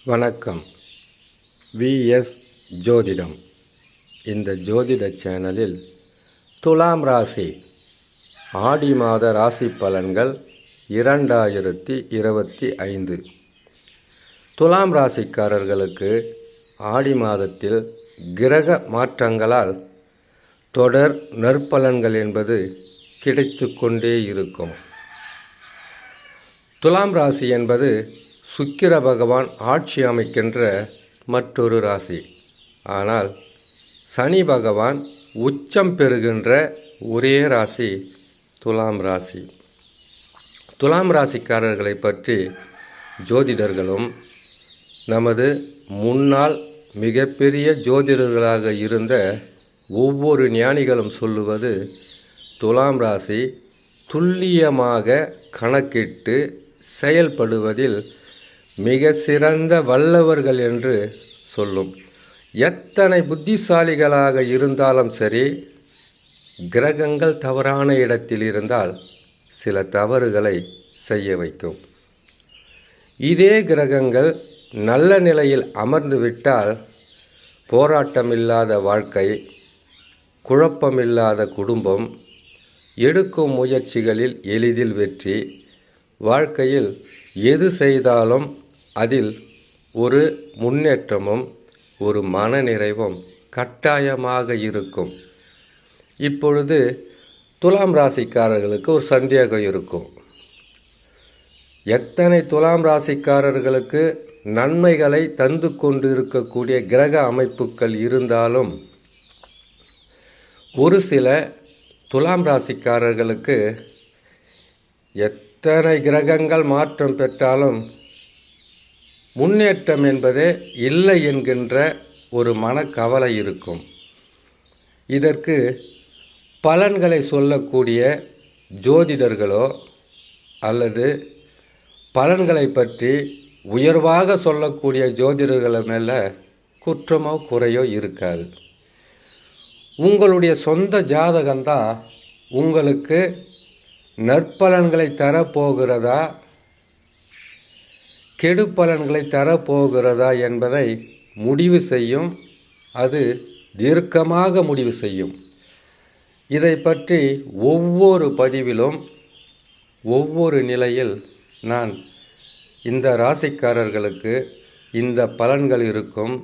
வணக்கம். விஎஸ் ஜோதிடம். இந்த ஜோதிட சேனலில் துலாம் ராசி ஆடி மாத ராசி பலன்கள் 2025. துலாம் ராசிக்காரர்களுக்கு ஆடி மாதத்தில் கிரக மாற்றங்களால் தொடர் நற்பலன்கள் என்பது கிடைத்து கொண்டே இருக்கும். துலாம் ராசி என்பது சுக்கிர பகவான் ஆட்சி அமைக்கின்ற மற்றொரு ராசி. ஆனால் சனி பகவான் உச்சம் பெறுகின்ற ஒரே ராசி துலாம் ராசி. துலாம் ராசிக்காரர்களை பற்றி ஜோதிடர்களும் நமது முன்னாள் மிகப்பெரிய ஜோதிடர்களாக இருந்த ஒவ்வொரு ஞானிகளும் சொல்லுவது, துலாம் ராசி துல்லியமாக கணக்கிட்டு செயல்படுவதில் மிக சிறந்த வல்லவர்கள் என்று சொல்லும். எத்தனை புத்திசாலிகளாக இருந்தாலும் சரி, கிரகங்கள் தவறான இடத்தில் இருந்தால் சில தவறுகளை செய்ய வைக்கும். இதே கிரகங்கள் நல்ல நிலையில் அமர்ந்துவிட்டால் போராட்டமில்லாத வாழ்க்கை, குழப்பமில்லாத குடும்பம், எடுக்கும் முயற்சிகளில் எளிதில் வெற்றி, வாழ்க்கையில் எது செய்தாலும் அதில் ஒரு முன்னேற்றமும் ஒரு மனநிறைவும் கட்டாயமாக இருக்கும். இப்பொழுது துலாம் ராசிக்காரர்களுக்கு ஒரு சந்தேகம் இருக்கும். எத்தனை துலாம் ராசிக்காரர்களுக்கு நன்மைகளை தந்து கொண்டு இருக்கக்கூடிய கிரக அமைப்புகள் இருந்தாலும் ஒரு சில துலாம் ராசிக்காரர்களுக்கு எத்தனை கிரகங்கள் மாற்றம் பெற்றாலும் முன்னேற்றம் என்பதே இல்லை என்கின்ற ஒரு மனக்கவலை இருக்கும். இதற்கு பலன்களை சொல்லக்கூடிய ஜோதிடர்களோ அல்லது பலன்களை பற்றி உயர்வாக சொல்லக்கூடிய ஜோதிடர்கள் மேலே குற்றமோ குறையோ இருக்காது. உங்களுடைய சொந்த ஜாதகம்தான் உங்களுக்கு நற்பலன்களை தரப்போகிறதா, கெடு பலன்களை தரப்போகிறதா என்பதை முடிவு செய்யும். அது தீர்க்கமாக முடிவு செய்யும். இதை பற்றி ஒவ்வொரு பதிவிலும் ஒவ்வொரு நிலையில் நான் இந்த ராசிக்காரர்களுக்கு இந்த பலன்கள் இருக்கும்,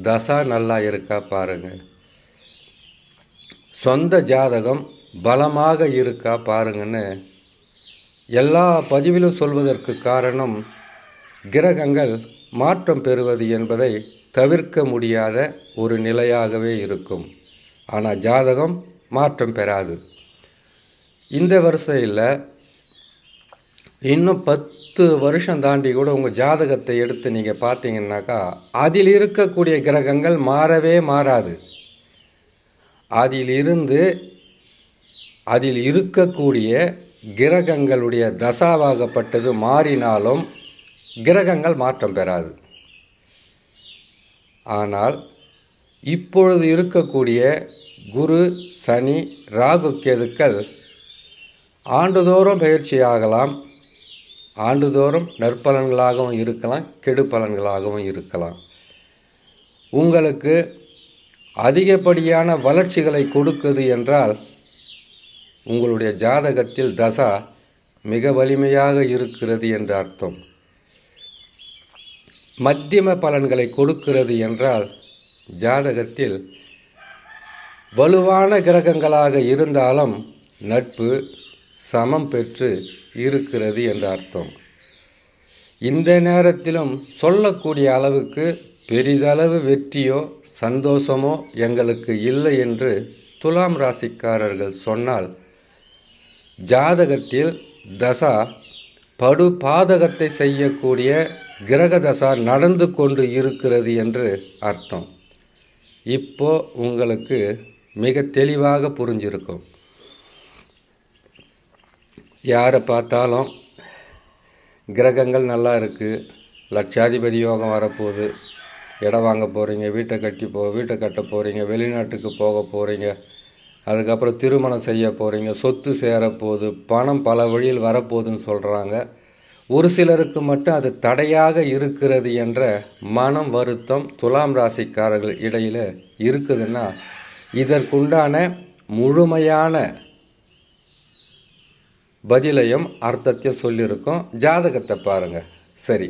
தசா நல்லா இருக்கா பாருங்கள், சொந்த ஜாதகம் பலமாக இருக்கா பாருங்கன்னு எல்லா பதிவிலும் சொல்வதற்கு காரணம், கிரகங்கள் மாற்றம் பெறுவது என்பதை தவிர்க்க முடியாத ஒரு நிலையாகவே இருக்கும். ஆனால் ஜாதகம் மாற்றம் பெறாது. இந்த வரிசையில் இன்னும் 10 வருஷம் தாண்டி கூட உங்கள் ஜாதகத்தை எடுத்து நீங்கள் பார்த்தீங்கன்னாக்கா அதில் இருக்கக்கூடிய கிரகங்கள் மாறவே மாறாது. அதில் இருக்கக்கூடிய கிரகங்களுடைய தசாவாகப்பட்டது மாறினாலும் கிரகங்கள் மாற்றம் பெறாது. ஆனால் இப்பொழுது இருக்கக்கூடிய குரு, சனி, ராகு, கேதுக்கள் ஆண்டுதோறும் பயிற்சியாகலாம். ஆண்டுதோறும் நற்பலன்களாகவும் இருக்கலாம், கெடு பலன்களாகவும் இருக்கலாம். உங்களுக்கு அதிகப்படியான வளர்ச்சிகளை கொடுக்குது என்றால் உங்களுடைய ஜாதகத்தில் தசா மிக வலிமையாக இருக்கிறது என்று அர்த்தம். மத்தியம பலன்களை கொடுக்கிறது என்றால் ஜாதகத்தில் வலுவான கிரகங்களாக இருந்தாலும் நட்பு சமம் பெற்று இருக்கிறது என்று அர்த்தம். இந்த நேரத்திலும் சொல்லக்கூடிய அளவுக்கு பெரிதளவு வெற்றியோ சந்தோஷமோ எங்களுக்கு இல்லை என்று துலாம் ராசிக்காரர்கள் சொன்னால் ஜாதகத்தில் தசா படு பாதகத்தை செய்யக்கூடிய கிரக தசா நடந்து கொண்டு இருக்கிறது என்று அர்த்தம். இப்போ உங்களுக்கு மிக தெளிவாக புரிஞ்சிருக்கும். யாரை பார்த்தாலும் கிரகங்கள் நல்லா இருக்குது, லட்சாதிபதி யோகம் வரப்போகுது, இடம் வாங்க போகிறீங்க, வீட்டை கட்ட போகிறீங்க, வெளிநாட்டுக்கு போக போகிறீங்க, அதுக்கப்புறம் திருமணம் செய்ய போகிறீங்க, சொத்து சேரப்போகுது, பணம் பல வழியில் வரப்போகுதுன்னு சொல்கிறாங்க. ஒரு சிலருக்கு மட்டும் அது தடையாக இருக்கிறது என்ற மனம் வருத்தம் துலாம் ராசிக்காரர்கள் இடையில் இருக்குதுன்னா இதற்குண்டான முழுமையான பதிலையும் அர்த்தத்தையும் சொல்லியிருக்கோம். ஜாதகத்தை பாருங்கள். சரி,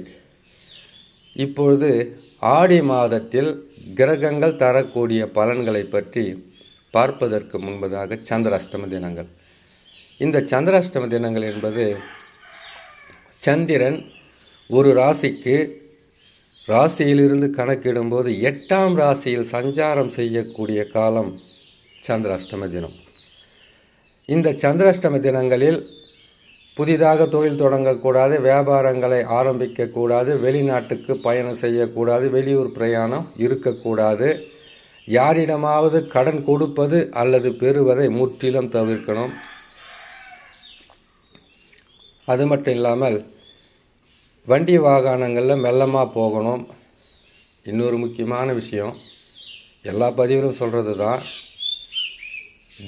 இப்பொழுது ஆடி மாதத்தில் கிரகங்கள் தரக்கூடிய பலன்களை பற்றி பார்ப்பதற்கு முன்பதாக சந்திராஷ்டம தினங்கள். இந்த சந்திராஷ்டம தினங்கள் என்பது சந்திரன் ஒரு ராசியிலிருந்து கணக்கிடும்போது 8ஆம் ராசியில் சஞ்சாரம் செய்யக்கூடிய காலம் சந்திராஷ்டம தினம். இந்த சந்திராஷ்டம தினங்களில் புதிதாக தொழில் தொடங்கக்கூடாது, வியாபாரங்களை ஆரம்பிக்கக்கூடாது, வெளிநாட்டுக்கு பயணம் செய்யக்கூடாது, வெளியூர் பிரயாணம் இருக்கக்கூடாது, யாரிடமாவது கடன் கொடுப்பது அல்லது பெறுவதை முற்றிலும் தவிர்க்கணும். அது மட்டும் இல்லாமல் வண்டி வாகனங்களில் மெல்லமாக போகணும். இன்னொரு முக்கியமான விஷயம், எல்லா பதிவிலும் சொல்கிறது தான்,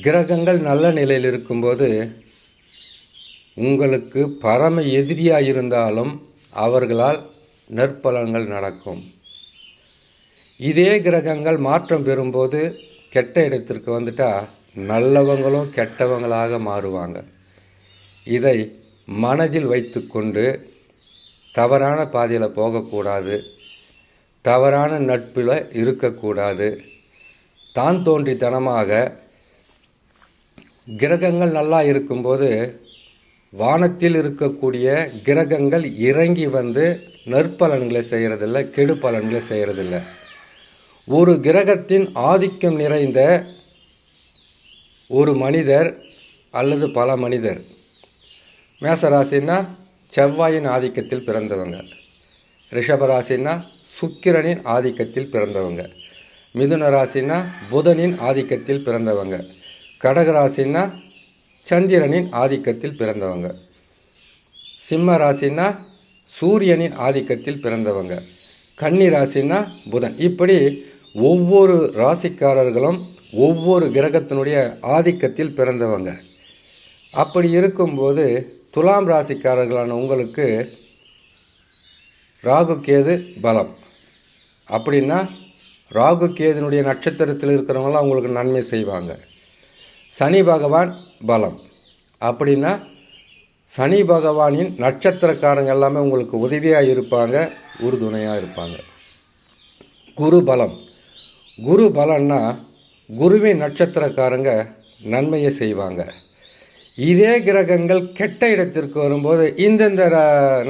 கிரகங்கள் நல்ல நிலையில் இருக்கும்போது உங்களுக்கு பரம எதிரியாக இருந்தாலும் அவர்களால் நற்பலன்கள் நடக்கும். இதே கிரகங்கள் மாற்றம் பெறும்போது கெட்ட இடத்திற்கு வந்துட்டால் நல்லவங்களும் கெட்டவங்களாக மாறுவாங்க. இதை மனதில் வைத்து கொண்டு தவறான பாதையில் போகக்கூடாது, தவறான நட்பில் இருக்கக்கூடாது. தான் தோன்றித்தனமாக கிரகங்கள் நல்லா இருக்கும்போது வானத்தில் இருக்கக்கூடிய கிரகங்கள் இறங்கி வந்து நற்பலன்களை செய்கிறதில்ல, கெடு பலன்களை செய்கிறதில்ல. ஒரு கிரகத்தின் ஆதிக்கம் நிறைந்த ஒரு மனிதர் அல்லது பல மனிதர், மேசராசின்னா செவ்வாயின் ஆதிக்கத்தில் பிறந்தவங்க, ரிஷபராசின்னா சுக்கிரனின் ஆதிக்கத்தில் பிறந்தவங்க, மிதுன ராசின்னா புதனின் ஆதிக்கத்தில் பிறந்தவங்க, கடகராசின்னா சந்திரனின் ஆதிக்கத்தில் பிறந்தவங்க, சிம்ம ராசின்னா சூரியனின் ஆதிக்கத்தில் பிறந்தவங்க, கன்னி ராசின்னா புதன். இப்படி ஒவ்வொரு ராசிக்காரர்களும் ஒவ்வொரு கிரகத்தினுடைய ஆதிக்கத்தில் பிறந்தவங்க. அப்படி இருக்கும்போது துலாம் ராசிக்காரர்களான உங்களுக்கு ராகு கேது பலம். அப்படின்னா ராகு கேதுனுடைய நட்சத்திரத்தில் இருக்கிறவங்களாம் உங்களுக்கு நன்மை செய்வாங்க. சனி பகவான் பலம். அப்படின்னா சனி பகவானின் நட்சத்திரக்காரங்க எல்லாமே உங்களுக்கு உதவியாக இருப்பாங்க, உறுதுணையாக இருப்பாங்க. குரு பலம். குரு பலன்னா குருவின் நட்சத்திரக்காரங்க நன்மையை செய்வாங்க. இதே கிரகங்கள் கெட்ட இடத்திற்கு வரும்போது இந்தந்த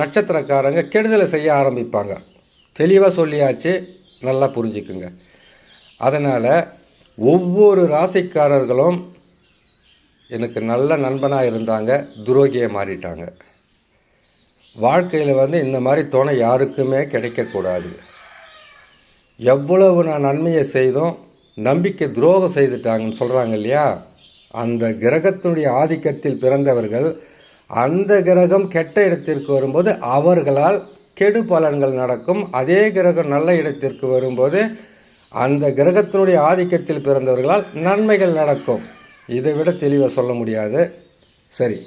நட்சத்திரக்காரங்க கெடுதலை செய்ய ஆரம்பிப்பாங்க. தெளிவாக சொல்லியாச்சு, நல்லா புரிஞ்சுக்குங்க. அதனால் ஒவ்வொரு ராசிக்காரர்களும் எனக்கு நல்ல நண்பனாக இருந்தாங்க, துரோகியை மாறிட்டாங்க. வாழ்க்கையில் இந்த மாதிரி துணை யாருக்குமே கிடைக்கக்கூடாது. எவ்வளவு நான் நன்மையை செய்தோம், நம்பிக்கை துரோகம் செய்துட்டாங்கன்னு சொல்கிறாங்க இல்லையா, அந்த கிரகத்தினுடைய ஆதிக்கத்தில் பிறந்தவர்கள் அந்த கிரகம் கெட்ட இடத்திற்கு வரும்போது அவர்களால் கெடு பலன்கள் நடக்கும். அதே கிரகம் நல்ல இடத்திற்கு வரும்போது அந்த கிரகத்தினுடைய ஆதிக்கத்தில் பிறந்தவர்களால் நன்மைகள் நடக்கும். இதை விட தெளிவாக சொல்ல முடியாது. சரி,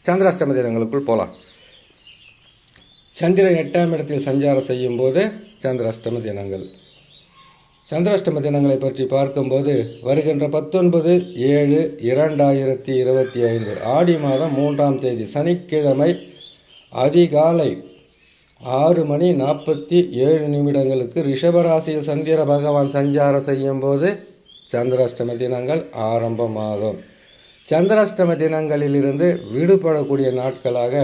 சந்திராஷ்டம தினங்களுக்குள் போகலாம். சந்திரன் 8ஆம் இடத்தில் சஞ்சாரம் செய்யும்போது சந்திராஷ்டம தினங்கள். சந்திராஷ்டம தினங்களை பற்றி பார்க்கும்போது வருகின்ற 19/7/2025 ஆடி மாதம் 3ஆம் தேதி சனிக்கிழமை அதிகாலை 6:47 ரிஷபராசியில் சந்திர பகவான் சஞ்சாரம் செய்யும்போது சந்திராஷ்டம தினங்கள் ஆரம்பமாகும். சந்திராஷ்டம தினங்களிலிருந்து விடுபடக்கூடிய நாட்களாக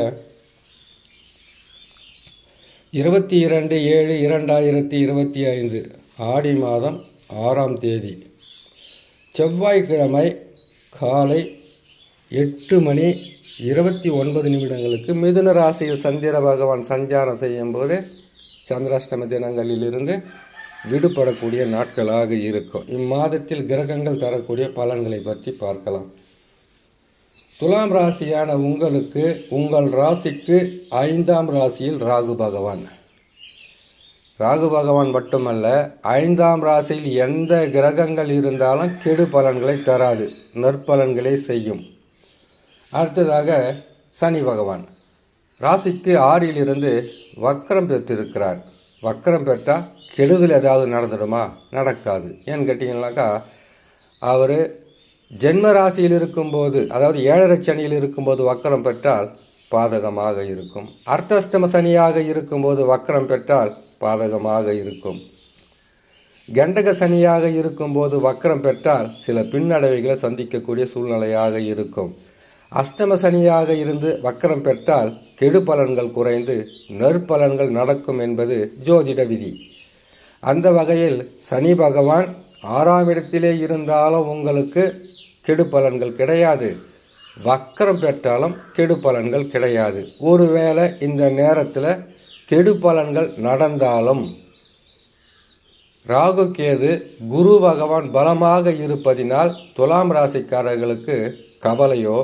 22/7/2025 ஆடி மாதம் 6ஆம் தேதி செவ்வாய்க்கிழமை காலை 8:29 மிதுன ராசியில் சந்திர பகவான் சஞ்சாரம் செய்யும்போது சந்திராஷ்டம தினங்களிலிருந்து விடுபடக்கூடிய நாட்களாக இருக்கும். இம்மாதத்தில் கிரகங்கள் தரக்கூடிய பலன்களை பற்றி பார்க்கலாம். துலாம் ராசியான உங்களுக்கு உங்கள் ராசிக்கு 5ஆம் ராசியில் ராகு பகவான். ராகு பகவான் மட்டுமல்ல, 5ஆம் ராசியில் எந்த கிரகங்கள் இருந்தாலும் கெடு பலன்களை தராது, நற்பலன்களை செய்யும். அடுத்ததாக சனி பகவான் ராசிக்கு 6லிருந்து வக்கரம் பெற்றிருக்கிறார். வக்கரம் பெற்றால் கெடுதல் ஏதாவது நடந்துடுமா? நடக்காது. ஏன்னு கேட்டிங்கனாக்கா, அவர் ஜென்ம ராசியில் இருக்கும்போது, அதாவது 7.5 சனியில் இருக்கும்போது வக்கரம் பெற்றால் பாதகமாக இருக்கும். அர்த்தஷ்டம சனியாக இருக்கும்போது வக்கரம் பெற்றால் பாதகமாக இருக்கும். கண்டக சனியாக இருக்கும்போது வக்கரம் பெற்றால் சில பின்னடைவுகளை சந்திக்கக்கூடிய சூழ்நிலையாக இருக்கும். அஷ்டம சனியாக இருந்து வக்கரம் பெற்றால் கெடு பலன்கள் குறைந்து நற்பலன்கள் நடக்கும் என்பது ஜோதிட விதி. அந்த வகையில் சனி பகவான் 6ஆம் இடத்திலே இருந்தாலும் உங்களுக்கு கெடு பலன்கள் கிடையாது. வக்கரம் பெற்றாலும் கெடு பலன்கள் கிடையாது. ஒருவேளை இந்த நேரத்தில் கெடு பலன்கள் நடந்தாலும் ராகு கேது குரு பகவான் பலமாக இருப்பதினால் துலாம் ராசிக்காரர்களுக்கு கவலையோ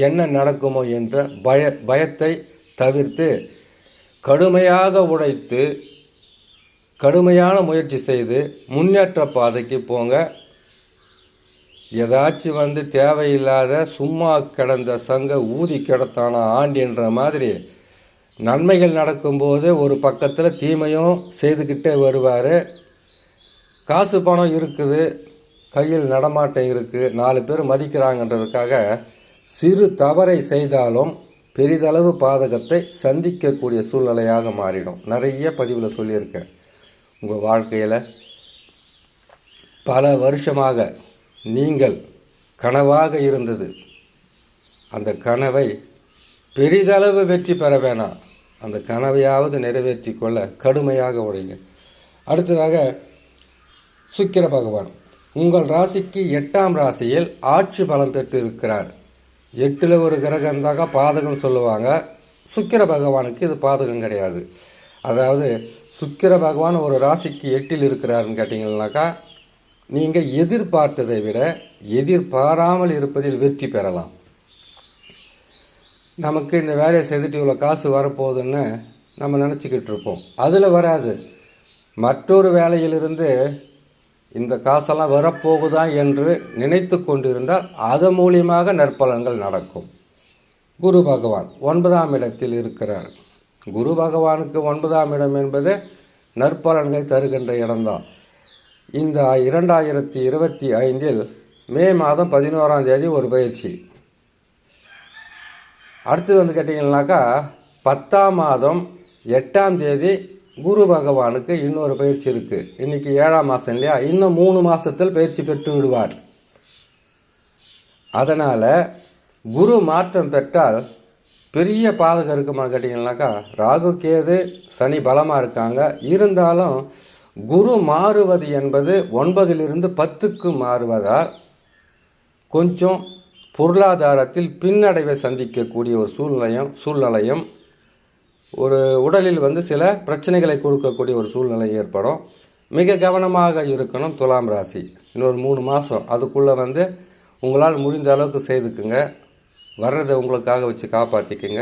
என்ன நடக்குமோ என்ற பயத்தை தவிர்த்து கடுமையாக உழைத்து கடுமையான முயற்சி செய்து முன்னேற்ற பாதைக்கு போங்க. ஏதாச்சும் தேவையில்லாத சும்மா கிடந்த சங்க ஊதி கிடத்தான ஆண்டின்ற மாதிரி நன்மைகள் நடக்கும்போது ஒரு பக்கத்தில் தீமையும் செய்துக்கிட்டே வருவார். காசு பணம் இருக்குது, கையில் நடமாட்டம் இருக்குது, 4 பேர் மதிக்கிறாங்கன்றதுக்காக சிறு தவறை செய்தாலும் பெரிதளவு பாதகத்தை சந்திக்கக்கூடிய சூழ்நிலையாக மாறிடும். நிறைய பதிவில் சொல்லியிருக்கேன். உங்கள் வாழ்க்கையில் பல வருஷமாக நீங்கள் கனவாக இருந்தது, அந்த கனவை பெரிதளவு வெற்றி பெற வேணாம், அந்த கனவையாவது நிறைவேற்றி கொள்ள கடுமையாக உழைங்க. அடுத்ததாக சுக்கிர பகவான் உங்கள் ராசிக்கு 8ஆம் ராசியில் ஆட்சி பலம் பெற்று இருக்கிறார். 8ல் ஒரு கிரகம் இருந்தாக்கா பாதகம் சொல்லுவாங்க. சுக்கிர பகவானுக்கு இது பாதகம் கிடையாது. அதாவது சுக்கிர பகவான் ஒரு ராசிக்கு 8ல் இருக்கிறாருன்னு கேட்டிங்கன்னாக்கா, நீங்கள் எதிர்பார்த்ததை விட எதிர்பாராமல் இருப்பதில் வெற்றி பெறலாம். நமக்கு இந்த வேலையை செய்துட்டு இவ்வளோ காசு வரப்போகுதுன்னு நம்ம நினச்சிக்கிட்டு இருப்போம். அதில் வராது. மற்றொரு வேலையிலிருந்து இந்த காசெல்லாம் வரப்போகுதா என்று நினைத்து கொண்டிருந்தால் அதன் மூலியமாக நற்பலன்கள் நடக்கும். குரு பகவான் 9ஆம் இடத்தில் இருக்கிறார். குரு பகவானுக்கு 9ஆம் இடம் என்பது நற்பலன்களை தருகின்ற இடம்தான். இந்த 2025 மே மாதம் 11ஆம் தேதி ஒரு பயிற்சி. அடுத்தது கேட்டிங்கன்னாக்கா 10ஆம் மாதம் 8ஆம் தேதி குரு பகவானுக்கு இன்னொரு பயிற்சி இருக்குது. இன்றைக்கி 7ஆம் மாதம் இல்லையா, இன்னும் 3 மாதத்தில் பயிற்சி பெற்று விடுவார். அதனால் குரு மாற்றம் பெற்றால் பெரிய பாதகம் இருக்குமான்னு கேட்டிங்கன்னாக்கா, ராகு கேது சனி பலமாக இருக்காங்க. இருந்தாலும் குரு மாறுவது என்பது 9லிருந்து 10க்கு மாறுவதால் கொஞ்சம் பொருளாதாரத்தில் பின்னடைவை சந்திக்கக்கூடிய ஒரு சூழ்நிலையும் ஒரு உடலில் சில பிரச்சனைகளை கொடுக்கக்கூடிய ஒரு சூழ்நிலை ஏற்படும். மிக கவனமாக இருக்கணும் துலாம் ராசி. இன்னொரு 3 மாதம் அதுக்குள்ளே உங்களால் முடிந்த அளவுக்கு செய்துக்குங்க. வர்றதை உங்களுக்காக வச்சு காப்பாற்றிக்குங்க.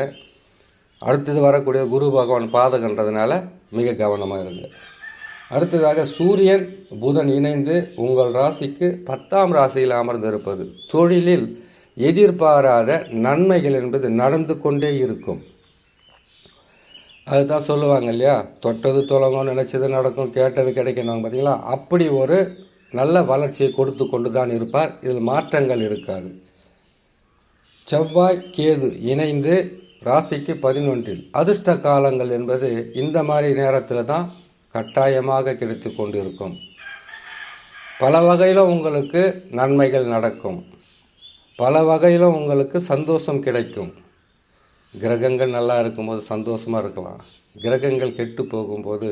அடுத்தது வரக்கூடிய குரு பகவான் பாதகன்றதுனால மிக கவனமாக இருங்க. அடுத்ததாக சூரியன் புதன் இணைந்து உங்கள் ராசிக்கு 10ஆம் ராசியில் அமர்ந்திருப்பது தொழிலில் எதிர்பாராத நன்மைகள் என்பது நடந்து கொண்டே இருக்கும். அதுதான் சொல்லுவாங்க இல்லையா, தொட்டது தொலங்கும், நினச்சது நடக்கும், கேட்டது கிடைக்கணும். பார்த்தீங்களா, அப்படி ஒரு நல்ல வளர்ச்சியை கொடுத்து கொண்டு தான் இருப்பார். இதில் மாற்றங்கள் இருக்காது. செவ்வாய் கேது இணைந்து ராசிக்கு 11ல் அதிர்ஷ்ட காலங்கள் என்பது இந்த மாதிரி நேரத்தில் தான் கட்டாயமாக கிடைத்து கொண்டு இருக்கும். பல வகையிலும் உங்களுக்கு நன்மைகள் நடக்கும், பல வகையிலும் உங்களுக்கு சந்தோஷம் கிடைக்கும். கிரகங்கள் நல்லா இருக்கும்போது சந்தோஷமாக இருக்கலாம். கிரகங்கள் கெட்டு போகும்போது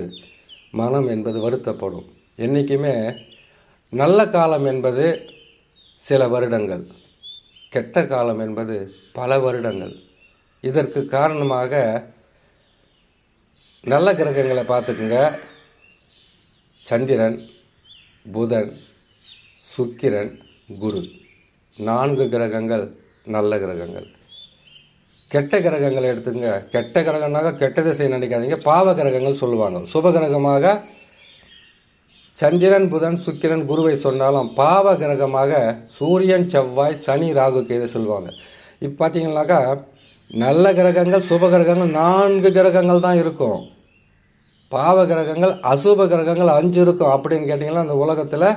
மனம் என்பது வருத்தப்படும். என்றைக்குமே நல்ல காலம் என்பது சில வருடங்கள், கெட்ட காலம் என்பது பல வருடங்கள். இதற்கு காரணமாக நல்ல கிரகங்களை பார்த்துக்குங்க. சந்திரன், புதன், சுக்கிரன், குரு 4 கிரகங்கள் நல்ல கிரகங்கள். கெட்ட கிரகங்களை எடுத்துங்க. கெட்ட கிரகம்னாக்க கெட்ட திசை நினைக்காதீங்க, பாவ கிரகங்கள் சொல்லுவாங்க. சுபகிரகமாக சந்திரன், புதன், சுக்கிரன், குருவை சொன்னாலும் பாவ கிரகமாக சூரியன், செவ்வாய், சனி, ராகு, கேது சொல்லுவாங்க. இப்போ பார்த்தீங்கன்னாக்கா நல்ல கிரகங்கள் சுப கிரகங்கள் 4 கிரகங்கள் தான் இருக்கும். பாவ கிரகங்கள் அசுப கிரகங்கள் 5 இருக்கும். அப்படின்னு கேட்டிங்கன்னா அந்த உலகத்தில்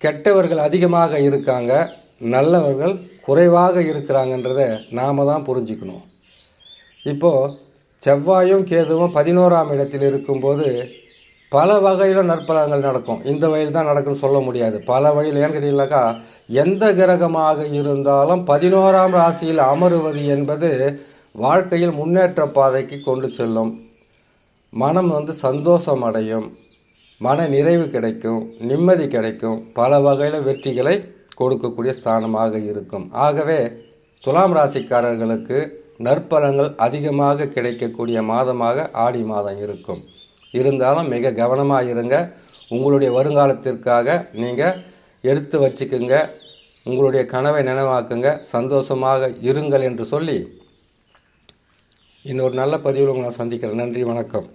கெட்டவர்கள் அதிகமாக இருக்காங்க, நல்லவர்கள் குறைவாக இருக்கிறாங்கன்றதை நாம் தான் புரிஞ்சுக்கணும். இப்போது செவ்வாயும் கேதுவும் 11ஆம் இடத்தில் இருக்கும்போது பல வகையில் நற்பலன்கள் நடக்கும். இந்த வகையில் தான் நடக்குன்னு சொல்ல முடியாது. பல வகையில் ஏன்னு கேட்டீங்கன்னாக்கா, எந்த கிரகமாக இருந்தாலும் 11ஆம் ராசியில் அமருவது என்பது வாழ்க்கையில் முன்னேற்ற பாதைக்கு கொண்டு செல்லும். மனம் சந்தோஷம் அடையும், மன நிறைவு கிடைக்கும், நிம்மதி கிடைக்கும், பல வகையில் வெற்றிகளை கொடுக்கக்கூடிய ஸ்தானமாக இருக்கும். ஆகவே துலாம் ராசிக்காரர்களுக்கு நற்பலன்கள் அதிகமாக கிடைக்கக்கூடிய மாதமாக ஆடி மாதம் இருக்கும். இருந்தாலும் மிக கவனமாக இருங்க. உங்களுடைய வருங்காலத்திற்காக நீங்கள் எடுத்து வச்சுக்குங்க. உங்களுடைய கனவை நினைவாக்குங்க. சந்தோஷமாக இருங்கள் என்று சொல்லி இன்னொரு நல்ல பதிவில் உங்களை சந்திக்கிறேன். நன்றி, வணக்கம்.